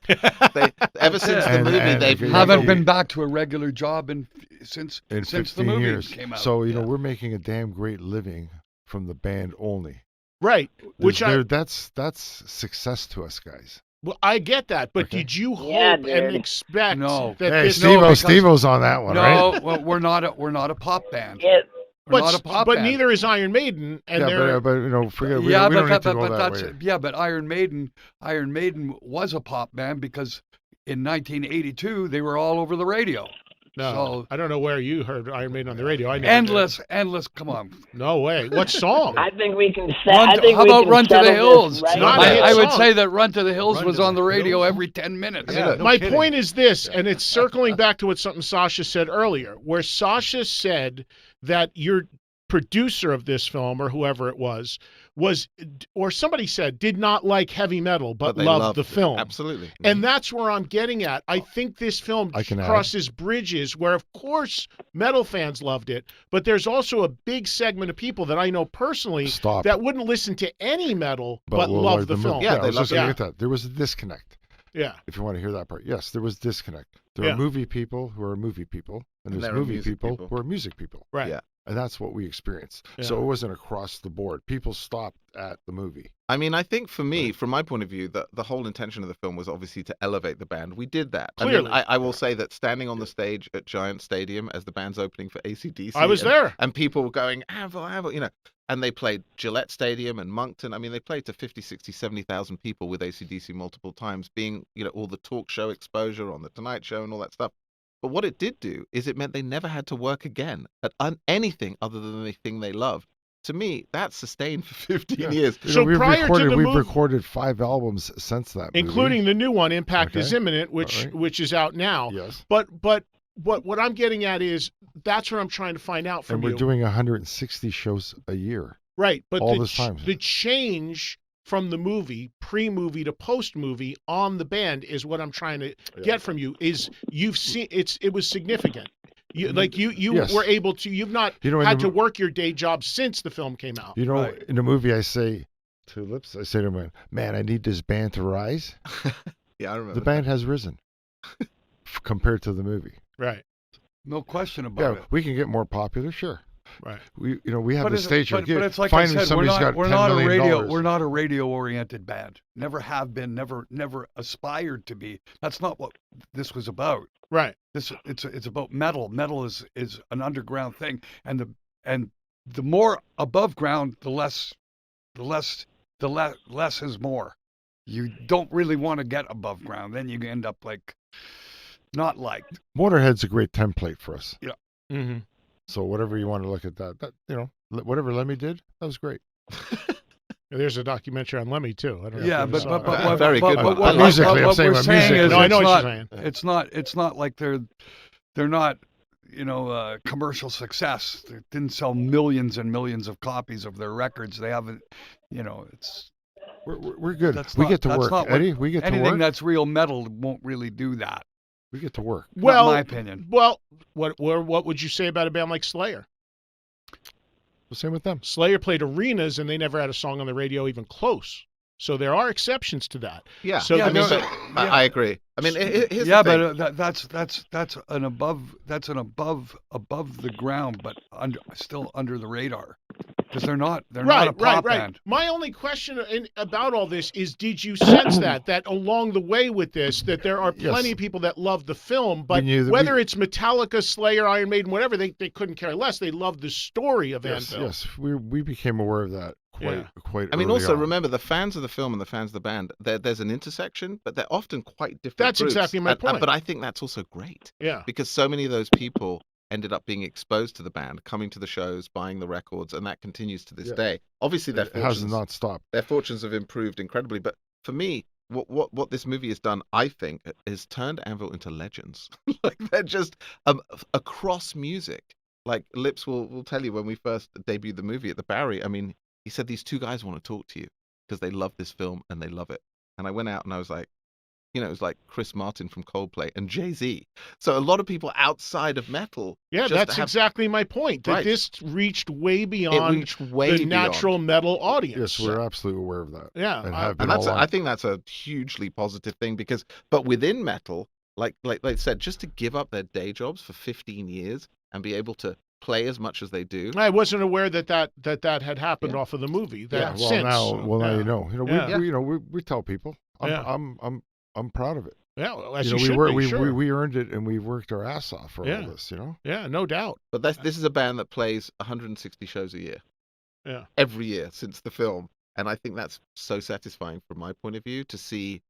Ever since the movie, they haven't been back to a regular job since the movie years. Came out. So we're making a damn great living from the band only. Right. That's success to us, guys. Well, I get that, but did you hope and expect that this? Steve-O's on that one, right? No, well, we're not a pop band. Yeah. But neither is Iron Maiden, and forget. We don't need to go that way. Yeah, but Iron Maiden was a pop band because in 1982 they were all over the radio. No, So I don't know where you heard Iron Maiden on the radio. I never did. endless. Come on. No way. What song? I think we can set. How about Run to the Hills? Right not a hit I would song. say that Run to the Hills Run was to on the the radio Hills? every 10 minutes. Yeah. My kidding. point is this, and it's circling back to something Sasha said earlier, where Sasha said that your producer of this film, or whoever it was, or somebody said, did not like heavy metal, but they loved the film. Absolutely. And that's where I'm getting at. I think this film I can add. crosses bridges where, of course, metal fans loved it, but there's also a big segment of people that I know personally Stop. that wouldn't listen to any metal but will love like the film. movie. Yeah, I they was love just it. gonna get that. There was a disconnect. Yeah. If you want to hear that part, yes, there was disconnect. There Yeah. are movie people who are movie people, and And there's there are movie music people people. who are music people. Right. Yeah. And that's what we experienced. Yeah. So it wasn't across the board. People stopped at the movie. I mean, I think for me, from my point of view, the whole intention of the film was obviously to elevate the band. We did that. Clearly. I mean, I will say that standing on the stage at Giant Stadium as the band's opening for AC/DC. I was there. And people were going, Anvil, Anvil, you know. And they played Gillette Stadium and Moncton. I mean, they played to 50, 60, 70,000 people with AC/DC multiple times, being, you know, all the talk show exposure on The Tonight Show and all that stuff. But what it did do is it meant they never had to work again at anything other than the thing they loved. To me, that's sustained for 15 years. You So know, we've prior to the we've movie- recorded 5 albums since that movie. Including the new one, Impact is Okay. Imminent, which All right. which is out now. Yes. But what I'm getting at is that's what I'm trying to find out from And we're you. doing 160 shows a year. Right, but all the, this time. the change from the movie, pre-movie to post-movie on the band is what I'm trying to get from you. Is you've seen it was significant. You Yes. were able to. You've not You know, in had the to work your day job since the film came out. You know, Right. in the movie, I say to Lips, I say to him, man, I need this band to rise. Yeah, I remember. The band has risen compared to the movie. Right, No question about Yeah, it. we can get more popular, sure. right. We have the But stage here. but it's like Finally, I said, somebody's got we're $10 not a million. radio. We're not a radio-oriented band. Never have been. Never aspired to be. That's not what this was about. Right. It's about metal. Metal is an underground thing, and the more above ground, the less is more. You don't really want to get above ground. Then you end up like not liked. Motorhead's a great template for us. Mm-hmm. So whatever you want to look at that whatever Lemmy did, that was great. There's a documentary on Lemmy too. I don't know. Yeah, if you but saw but, that. but Very but, good but, one. but, Musically, I'm what saying we're about saying musically. is No, I know it's what not, you're saying. it's not like they're not commercial success. They didn't sell millions and millions of copies of their records. They haven't, it's We're good. That's We not- get to that's work, not what- Eddie. We get to anything work. that's real metal won't really do that. We get to work. Well, Not my opinion. Well, what would you say about a band like Slayer? The same with them. Slayer played arenas and they never had a song on the radio even close. So there are exceptions to that. Yeah. So Yeah, I mean, no, but yeah. I agree. I mean, here's Yeah, the thing. but that's an above the ground, but still under the radar, because they're not a pop band. My only question about all this is, did you sense that along the way with this, that there are plenty Yes. of people that love the film, but We whether it's Metallica, Slayer, Iron Maiden, whatever, they couldn't care less. They love the story of Yes, Anvil. yes. We became aware of that quite I mean, early also on. remember the fans of the film and the fans of the band. There's an intersection, but they're often quite different. That's groups. exactly my point. But I think that's also great Yeah. because so many of those people ended up being exposed to the band, coming to the shows, buying the records, and that continues to this Yeah. day. Obviously, It has not stopped. their fortunes have improved incredibly. But for me, what this movie has done, I think, is turned Anvil into legends. Like they're just across music. Like Lips will tell you when we first debuted the movie at the Barry. I mean, he said these two guys want to talk to you because they love this film and they love it. And I went out and I was like, it was like Chris Martin from Coldplay and Jay-Z. So a lot of people outside of metal. Yeah, just that's have- exactly my point. That Right. this reached way It beyond reached way the beyond. natural metal audience. Yes, we're absolutely aware of that. Yeah, And have been And that's all I think that's a hugely positive thing but within metal, like I said, just to give up their day jobs for 15 years and be able to play as much as they do. I wasn't aware that had happened Yeah. off of the movie. That Yeah, well since. now yeah. you know. Yeah. We tell people. I'm proud of it. Yeah, well, as You you, know, should be, sure. we earned it and we worked our ass off for Yeah. all this, Yeah, no doubt. But this is a band that plays 160 shows a year. Yeah. Every year since the film. And I think that's so satisfying from my point of view to see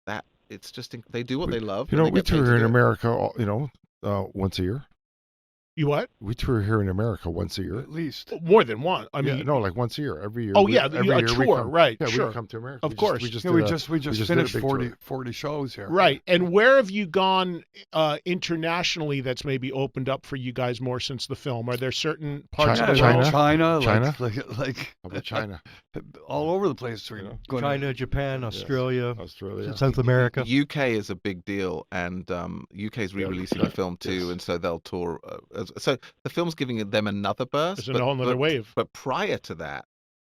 that it's just they do what they love. You and know, they we get paid tour to here in do it. America, Once a year. You what? We tour here in America once a year. At least. More than one. I mean, no, like once a year, every year. Oh, every a year tour, we come, right? Yeah, sure. we come to America. Of course. We just finished did a big 40 shows here. Right. And where have you gone internationally that's maybe opened up for you guys more since the film? Are there certain parts of the world? China. How about China? All over the place. China, Japan, Australia, Australia, South America. UK is a big deal, and UK is re-releasing the film too, and so they'll tour. So the film's giving them another burst. There's a whole other wave. But prior to that,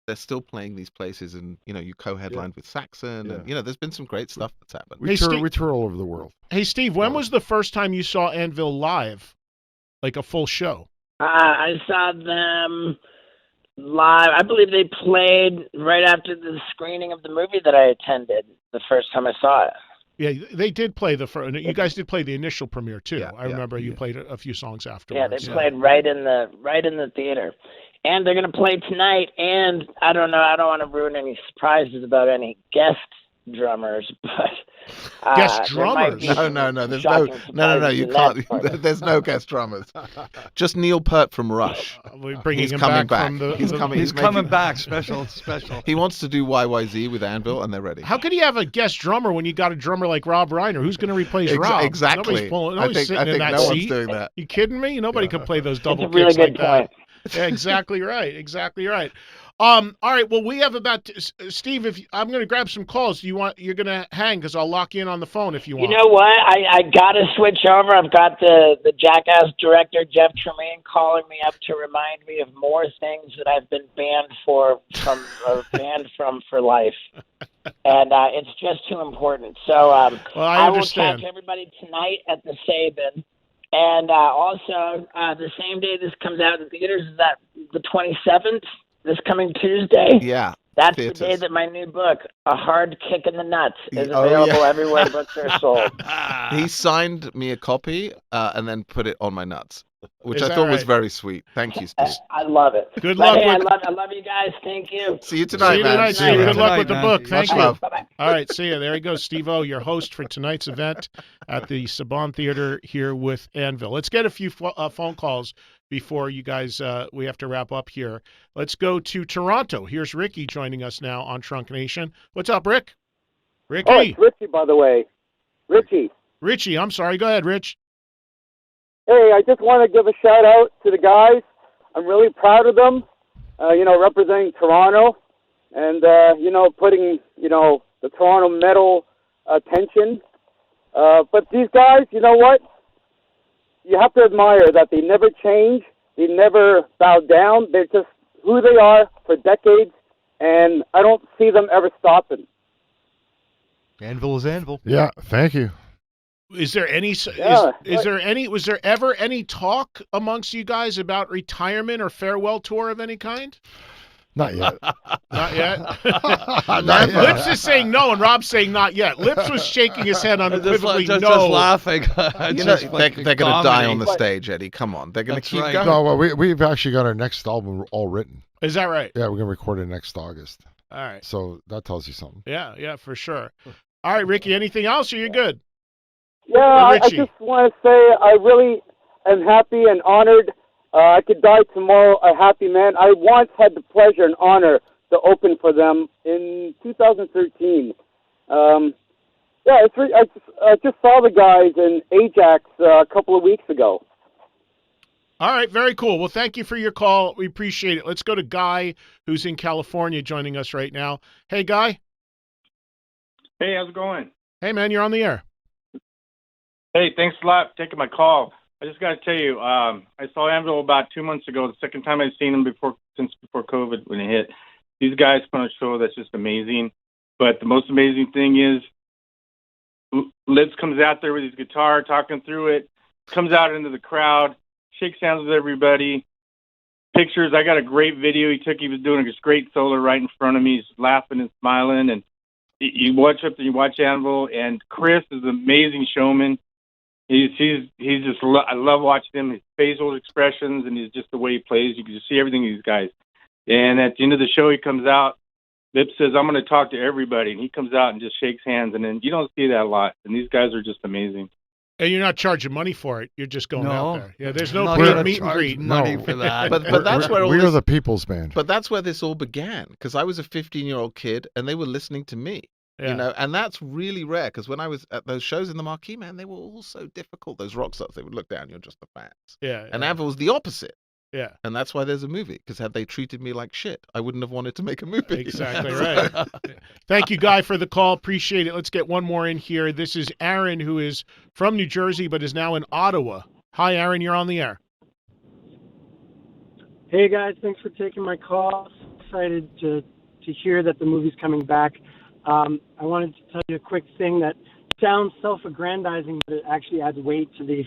they're still playing these places, and you co-headlined with Saxon, and there's been some great stuff that's happened. We tour all over the world. Hey, Steve, when was the first time you saw Anvil live, like a full show? I saw them live. I believe they played right after the screening of the movie that I attended. The first time I saw it. Yeah, they did play the first. You guys did play the initial premiere too. Yeah, I remember you played a few songs afterwards. Yeah, they played right in the theater, and they're gonna play tonight. And I don't know. I don't want to ruin any surprises about any guest drummers, but guest drummers. No. There's no. You can't. There's no guest drummers. Just Neil Peart from Rush. We're bringing He's him coming back. He's coming back. Special. He wants to do YYZ with Anvil, and they're ready. How could he have a guest drummer when you got a drummer like Rob Reiner? Who's going to replace Rob? Exactly. Nobody's sitting in that no seat. one's doing that. You kidding me? Nobody can play those double That's a really kicks good like point. that. Yeah, exactly right. Exactly right. All right. Well, we have about Steve. I'm going to grab some calls. You're going to hang because I'll lock you in on the phone if you want. You know what? I got to switch over. I've got the Jackass director Jeff Tremaine calling me up to remind me of more things that I've been banned from for life, and it's just too important. So well, I understand. will catch everybody tonight at the Sabin. And also, the same day this comes out in theaters is that the 27th, this coming Tuesday. Yeah. That's theaters. the day that my new book, A Hard Kick in the Nuts, is available everywhere books are sold. He signed me a copy and then put it on my nuts, which Is I that thought was right? very sweet. Thank you, Steve. I love it. Good luck Hey, with. I love you guys. Thank you. See you tonight, man. See you tonight, Steve. Good luck Tonight, with the man. book. Thank Much you. love. Bye-bye. All right, see you. There he goes, Steve-O, your host for tonight's event at the Saban Theater here with Anvil. Let's get a few phone calls before you guys, we have to wrap up here. Let's go to Toronto. Here's Ricky joining us now on Trunk Nation. What's up, Rick? Ricky. Oh, it's Richie, by the way. Richie, I'm sorry. Go ahead, Rich. Hey, I just want to give a shout out to the guys. I'm really proud of them, representing Toronto and, putting, the Toronto metal attention. But these guys, you know what? You have to admire that they never change. They never bow down. They're just who they are for decades, and I don't see them ever stopping. Anvil is Anvil. Yeah, thank you. Is there any was there ever any talk amongst you guys about retirement or farewell tour of any kind? Not yet. Not yet. Not yet. Lips is saying no, and Rob's saying not yet. Lips was shaking his head unequivocally just no. laughing. They're going to die on the stage, Eddie. Come on. They're going to keep going. No, well, we've actually got our next album all written. Is that right? Yeah, we're going to record it next August. All right. So that tells you something. Yeah, for sure. All right, Ricky, anything else, or you're good? Yeah, I just want to say I really am happy and honored. I could die tomorrow a happy man. I once had the pleasure and honor to open for them in 2013. I just saw the guys in Ajax a couple of weeks ago. All right, very cool. Well, thank you for your call. We appreciate it. Let's go to Guy, who's in California, joining us right now. Hey, Guy. Hey, how's it going? Hey, man, you're on the air. Hey, thanks a lot for taking my call. I just got to tell you, I saw Anvil about 2 months ago, the second time I've seen him since before COVID when it hit. These guys put on a show that's just amazing. But the most amazing thing is Lips comes out there with his guitar, talking through it, comes out into the crowd, shakes hands with everybody. Pictures, I got a great video he took. He was doing a great solo right in front of me. He's laughing and smiling. And you watch up and you watch Anvil, and Chris is an amazing showman. He's just I love watching him, his facial expressions, and just the way he plays. You can just see everything in these guys. And at the end of the show, he comes out. Lip says, "I'm going to talk to everybody," and he comes out and just shakes hands. And then you don't see that a lot. And these guys are just amazing. And you're not charging money for it. You're just going out there. Yeah, there's no Not paid gonna meet and charge greet. money for that. But that's where all we this, are the people's band. But that's where this all began, because I was a 15-year-old kid and they were listening to me. Yeah. You know, and that's really rare, because when I was at those shows in the Marquee, man, they were all so difficult. Those rock stars, they would look down, you're just the fans. Yeah. And Anvil was the opposite. Yeah. And that's why there's a movie, because had they treated me like shit, I wouldn't have wanted to make a movie. Exactly right. Thank you, Guy, for the call. Appreciate it. Let's get one more in here. This is Aaron, who is from New Jersey but is now in Ottawa. Hi, Aaron. You're on the air. Hey, guys. Thanks for taking my call. Excited to hear that the movie's coming back. I wanted to tell you a quick thing that sounds self-aggrandizing, but it actually adds weight to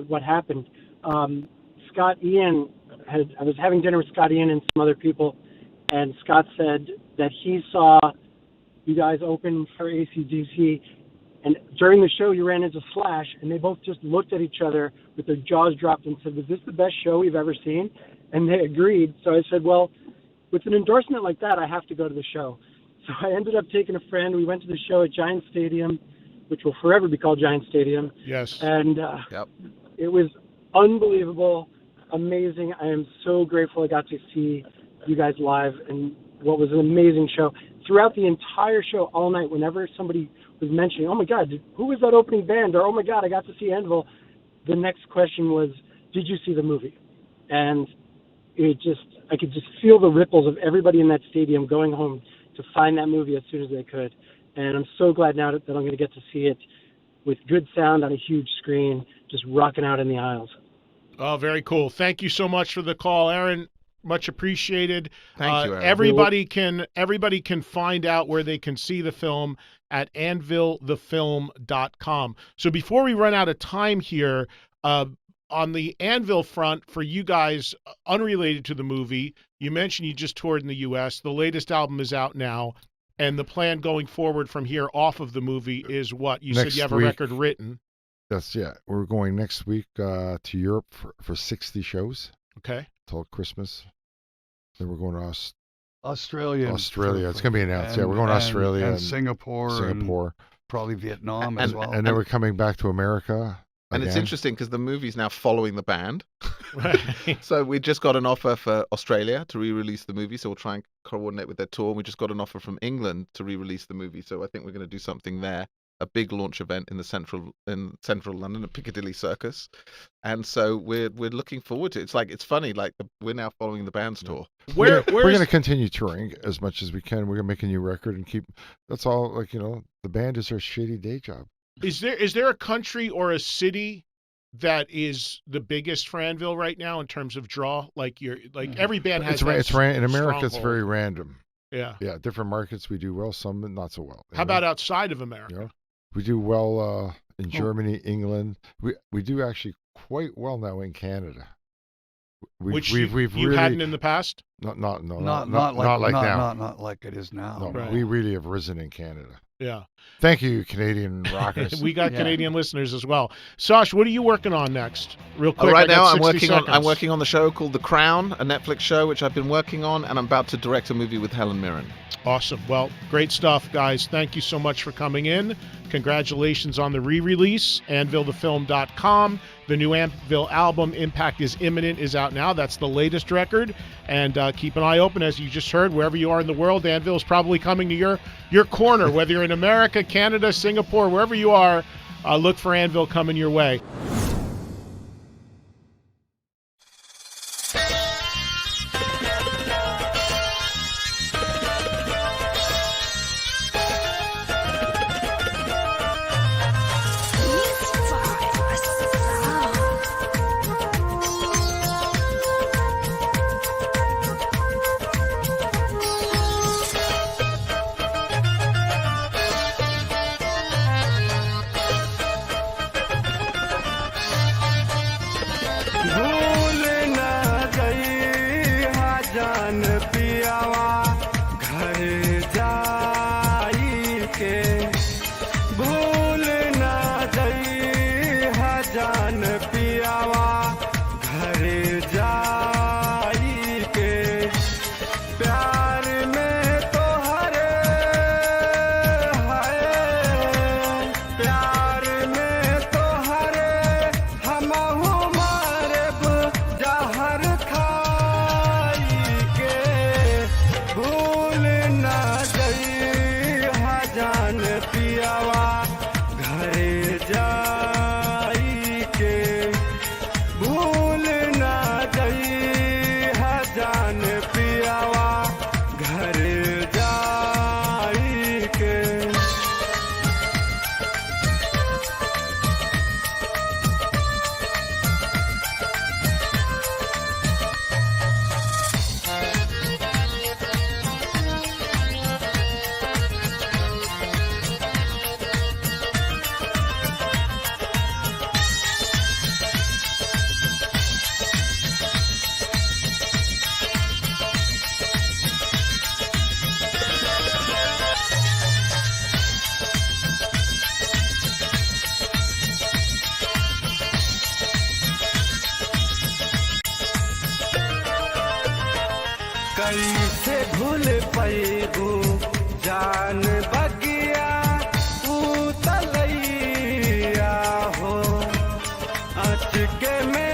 what happened. Scott Ian, I was having dinner with Scott Ian and some other people, and Scott said that he saw you guys open for AC/DC, and during the show you ran into Slash, and they both just looked at each other with their jaws dropped and said, "Was this the best show we've ever seen?" And they agreed. So I said, well, with an endorsement like that, I have to go to the show. So I ended up taking a friend. We went to the show at Giant Stadium, which will forever be called Giant Stadium. Yes. And It was unbelievable. Amazing. I am so grateful I got to see you guys live, and what was an amazing show. Throughout the entire show, all night, whenever somebody was mentioning, oh my God, who was that opening band? Or, oh my God, I got to see Anvil. The next question was, did you see the movie? And I could just feel the ripples of everybody in that stadium going home to find that movie as soon as they could. And I'm so glad now that I'm going to get to see it with good sound on a huge screen, just rocking out in the aisles. Oh, very cool. Thank you so much for the call, Aaron. Much appreciated. Thank you, Aaron. Everybody can find out where they can see the film at anvilthefilm.com. So before we run out of time here, on the Anvil front, for you guys unrelated to the movie, you mentioned you just toured in the U.S. The latest album is out now, and the plan going forward from here off of the movie is what? You said you have a record written. We're going next week to Europe for 60 shows. Okay. Till Christmas. Then we're going to Australia. It's going to be announced. We're going to Australia and Singapore. And probably Vietnam as well. And then we're coming back to America. And it's interesting because the movie's now following the band. Right. So we just got an offer for Australia to re-release the movie. So we'll try and coordinate with their tour. We just got an offer from England to re-release the movie. So I think we're going to do something there. A big launch event in central London, a Piccadilly Circus, and so we're looking forward to it. It's funny, we're now following the band's tour. We're going to continue touring as much as we can. We're going to make a new record and keep. That's all. The band is our shitty day job. Is there a country or a city that is the biggest for Anvil right now in terms of draw? Every band has. It's in America. It's very random. Yeah. Yeah. Different markets we do well, some not so well. How about outside of America? Yeah. We do well in Germany, England. We do actually quite well now in Canada. Which we've you really, hadn't in the past? Not like now. Not like it is now. No, right. We really have risen in Canada. Yeah. Thank you, Canadian rockers. We got Canadian listeners as well. Sash, what are you working on next? Real quick. Right now, I'm working working on the show called The Crown, a Netflix show which I've been working on, and I'm about to direct a movie with Helen Mirren. Awesome. Well, great stuff, guys. Thank you so much for coming in. Congratulations on the re-release. Anvilthefilm.com. The new Anvil album, Impact is Imminent, is out now. That's the latest record. And keep an eye open, as you just heard, wherever you are in the world. Anvil is probably coming to your corner, whether you're in America, Canada, Singapore, wherever you are. Look for Anvil coming your way. कैसे भूल पैबू जान बगिया उतलैया हो अचके में